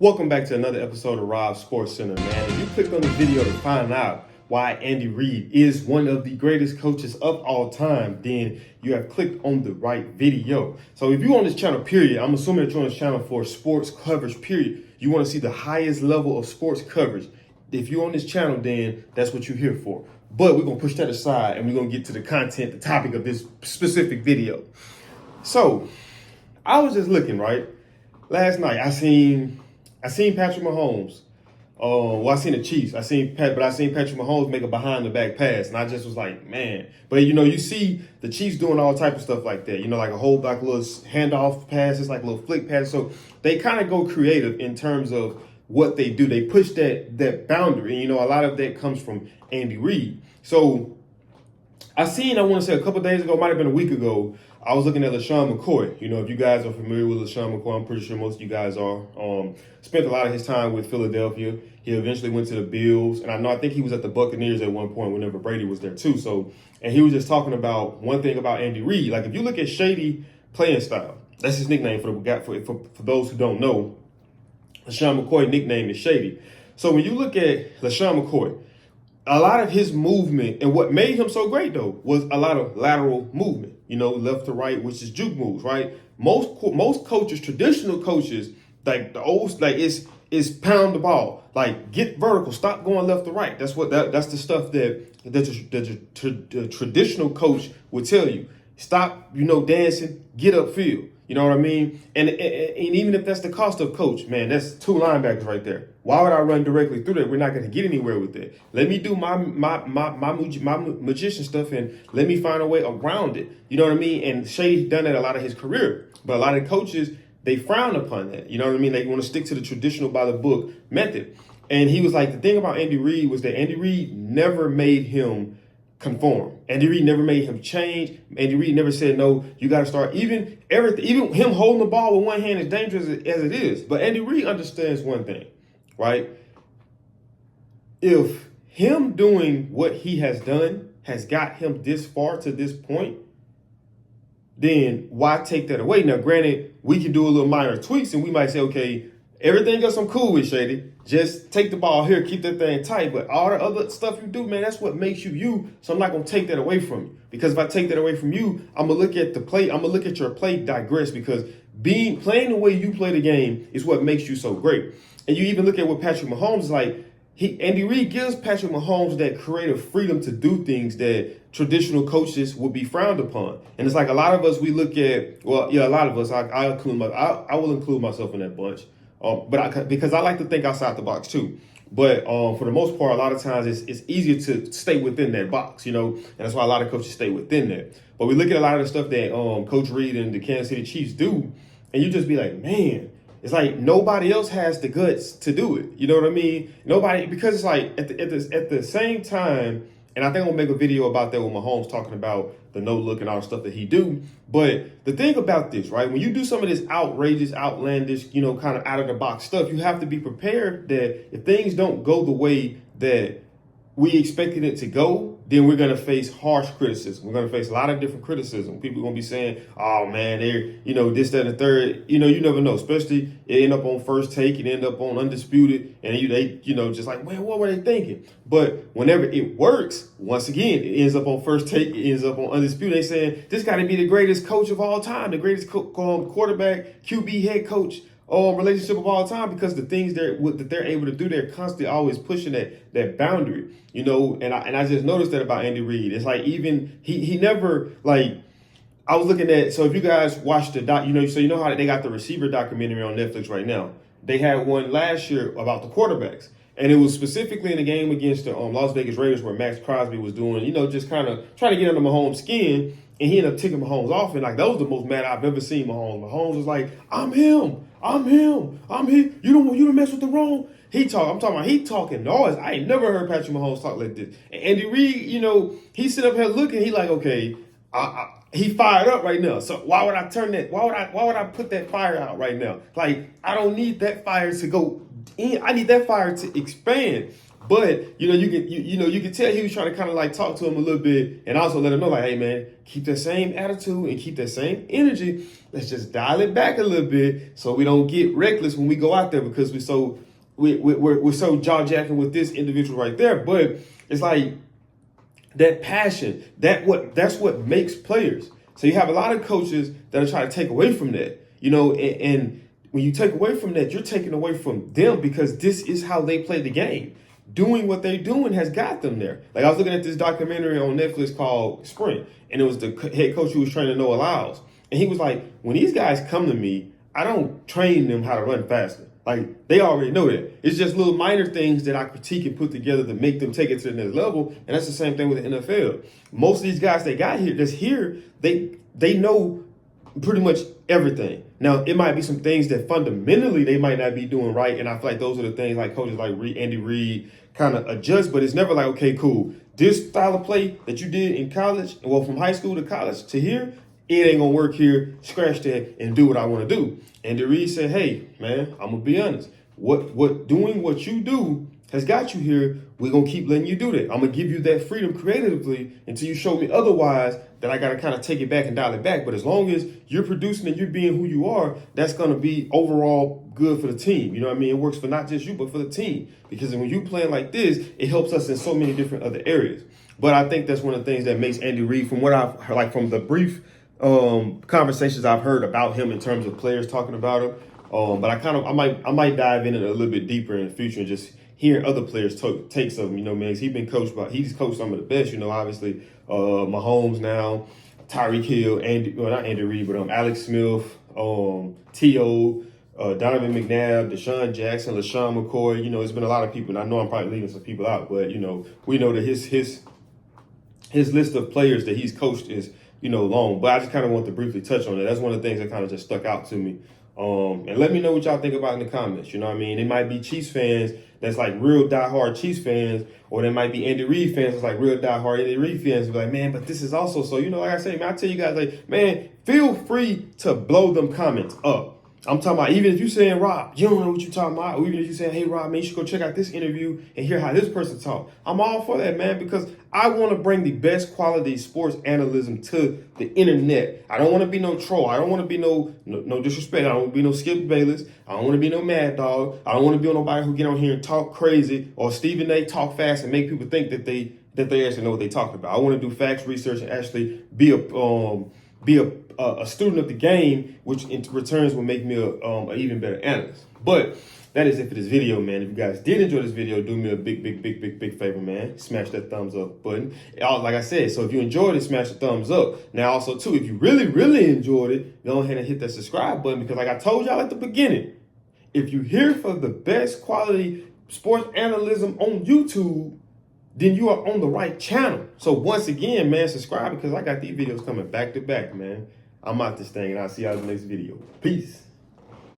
Welcome back to another episode of Rob Sports Center, man. If you clicked on the video to find out why Andy Reid is one of the greatest coaches of all time, then you have clicked on the right video. So if you're on this channel, period, I'm assuming that you're on this channel for sports coverage, period. You want to see the highest level of sports coverage. If you're on this channel, then that's what you're here for. But we're going to push that aside and we're going to get to the content, the topic of this specific video. So I was just looking, right? Last night, I seen Patrick Mahomes. I seen the Chiefs. I seen Patrick Mahomes make a behind the back pass, and I just was like, man. But you see the Chiefs doing all type of stuff like that. Like a whole like little handoff passes, like a little flick pass. So they kind of go creative in terms of what they do. They push that boundary, and a lot of that comes from Andy Reid. So I want to say a couple days ago, might have been a week ago, I was looking at LaShawn McCoy. If you guys are familiar with LaShawn McCoy, I'm pretty sure most of you guys are. Spent a lot of his time with Philadelphia. He eventually went to the Bills. And I think he was at the Buccaneers at one point whenever Brady was there too. So, and he was just talking about one thing about Andy Reid. Like if you look at Shady playing style, that's his nickname for those who don't know. LaShawn McCoy nickname is Shady. So when you look at LaShawn McCoy, a lot of his movement and what made him so great though was a lot of lateral movement, left to right, which is juke moves, right? Most coaches, traditional coaches, like the old, like is pound the ball, like get vertical, stop going left to right. That's the stuff that the traditional coach would tell you. Stop, dancing, get upfield. You know what I mean? And even if that's the cost of coach, man, that's two linebackers right there. Why would I run directly through that? We're not going to get anywhere with it. Let me do my magician stuff and let me find a way around it. You know what I mean? And Shady done that a lot of his career, but a lot of coaches, they frown upon that. You know what I mean? They want to stick to the traditional by the book method. And he was like, the thing about Andy Reid was that Andy Reid never made him conform. Andy Reid never made him change. Andy Reid never said, no, you got to start. Even him holding the ball with one hand is dangerous as it is. But Andy Reid understands one thing, right? If him doing what he has done has got him this far to this point, then why take that away? Now, granted, we can do a little minor tweaks and we might say, okay, everything else I'm cool with, Shady. Just take the ball here, keep that thing tight. But all the other stuff you do, man, that's what makes you you. So I'm not going to take that away from you. Because if I take that away from you, I'm going to look at the play. I'm going to look at your play digress because playing the way you play the game is what makes you so great. And you even look at what Patrick Mahomes is like. Andy Reid gives Patrick Mahomes that creative freedom to do things that traditional coaches would be frowned upon. And it's like a lot of us, we look at, well, yeah, a lot of us, I will include myself in that bunch. Because I like to think outside the box too. But for the most part, a lot of times it's easier to stay within that box, and that's why a lot of coaches stay within that. But we look at a lot of the stuff that Coach Reid and the Kansas City Chiefs do, and you just be like, man, it's like nobody else has the guts to do it. You know what I mean? Nobody, because it's like at the same time, and I think I'll make a video about that with Mahomes talking about the no look and all the stuff that he do. But the thing about this, right, when you do some of this outrageous, outlandish, kind of out of the box stuff, you have to be prepared that if things don't go the way that we expected it to go, then we're going to face harsh criticism. We're going to face a lot of different criticism. People are going to be saying, oh, man, they're, this, that, and the third. You never know, especially it end up on First Take, it end up on Undisputed, and they just like, man, what were they thinking? But whenever it works, once again, it ends up on First Take, it ends up on Undisputed. They saying, this got to be the greatest coach of all time, the greatest quarterback, QB head coach relationship of all time, because the things that they're able to do, they're constantly always pushing that boundary, and I just noticed that about Andy Reid. It's like even he never, like, I was looking at, so if you guys watch the doc, so how they got the receiver documentary on Netflix right now. They had one last year about the quarterbacks. And it was specifically in the game against the Las Vegas Raiders where Max Crosby was doing, just kind of trying to get under Mahomes' skin. And he ended up ticking Mahomes off. And, like, that was the most mad I've ever seen Mahomes. Mahomes was like, I'm him. You don't mess with the wrong. He talking noise. I ain't never heard Patrick Mahomes talk like this. And Andy Reid, he sit up here looking. He like, okay, he fired up right now. So why would I turn that? Why would I put that fire out right now? Like, I don't need that fire to go in. I need that fire to expand. But you can tell he was trying to kind of like talk to him a little bit, and also let him know like, hey man, keep that same attitude and keep that same energy. Let's just dial it back a little bit so we don't get reckless when we go out there, because we're so jaw jacking with this individual right there. But it's like that passion, that's what makes players. So you have a lot of coaches that are trying to take away from that, and when you take away from that, you're taking away from them, because this is how they play the game. Doing what they're doing has got them there. Like, I was looking at this documentary on Netflix called Sprint, and it was the head coach who was training Noah Lyles. And he was like, when these guys come to me, I don't train them how to run faster. Like, they already know that. It's just little minor things that I critique and put together to make them take it to the next level. And that's the same thing with the NFL. Most of these guys they got here, that's here, they know pretty much everything. Now, it might be some things that fundamentally they might not be doing right, and I feel like those are the things like coaches like Andy Reid kind of adjust, but it's never like, okay, cool, this style of play that you did in college, well, from high school to college to here, it ain't gonna work here, scratch that and do what I want to do. Andy Reid said, hey, man, I'm gonna be honest, what doing what you do has got you here. We're going to keep letting you do that. I'm going to give you that freedom creatively until you show me otherwise, that I got to kind of take it back and dial it back. But as long as you're producing and you're being who you are, that's going to be overall good for the team. You know what I mean? It works for not just you, but for the team. Because when you playing like this, it helps us in so many different other areas. But I think that's one of the things that makes Andy Reid, from what I've heard, like from the brief conversations I've heard about him in terms of players talking about him. But I might dive in it a little bit deeper in the future and just hearing other players take some, man, he's coached some of the best, obviously, Mahomes now, Tyreek Hill, not Andy Reid, but Alex Smith, T.O., Donovan McNabb, Deshaun Jackson, LaShawn McCoy. It's been a lot of people, and I know I'm probably leaving some people out, but, we know that his list of players that he's coached is, long. But I just kind of want to briefly touch on it. That's one of the things that kind of just stuck out to me. And let me know what y'all think about in the comments. You know what I mean? It might be Chiefs fans that's like real diehard Chiefs fans, or there might be Andy Reid fans that's like real diehard Andy Reid fans. Be like, man, but this is also so. Like I say, man, I tell you guys, like, man, feel free to blow them comments up. I'm talking about, even if you're saying, Rob, you don't know what you're talking about, or even if you're saying, hey, Rob, man, you should go check out this interview and hear how this person talk. I'm all for that, man, because I want to bring the best quality sports analysis to the internet. I don't want to be no troll. I don't want to be no disrespect. I don't want to be no Skip Bayless. I don't want to be no Mad Dog. I don't want to be nobody who get on here and talk crazy, or Stephen A. talk fast and make people think that they actually know what they talking about. I want to do facts research and actually be a student of the game, which in returns will make me an even better analyst. But that is it for this video, man. If you guys did enjoy this video, do me a big favor, man. Smash that thumbs up button. Like I said, so if you enjoyed it, smash the thumbs up. Now, also, too, if you really enjoyed it, go ahead and hit that subscribe button, because like I told y'all at the beginning, if you're here for the best quality sports analysis on YouTube, then you are on the right channel. So once again, man, subscribe, because I got these videos coming back to back, man. I'm out this thing, and I'll see y'all in the next video. Peace.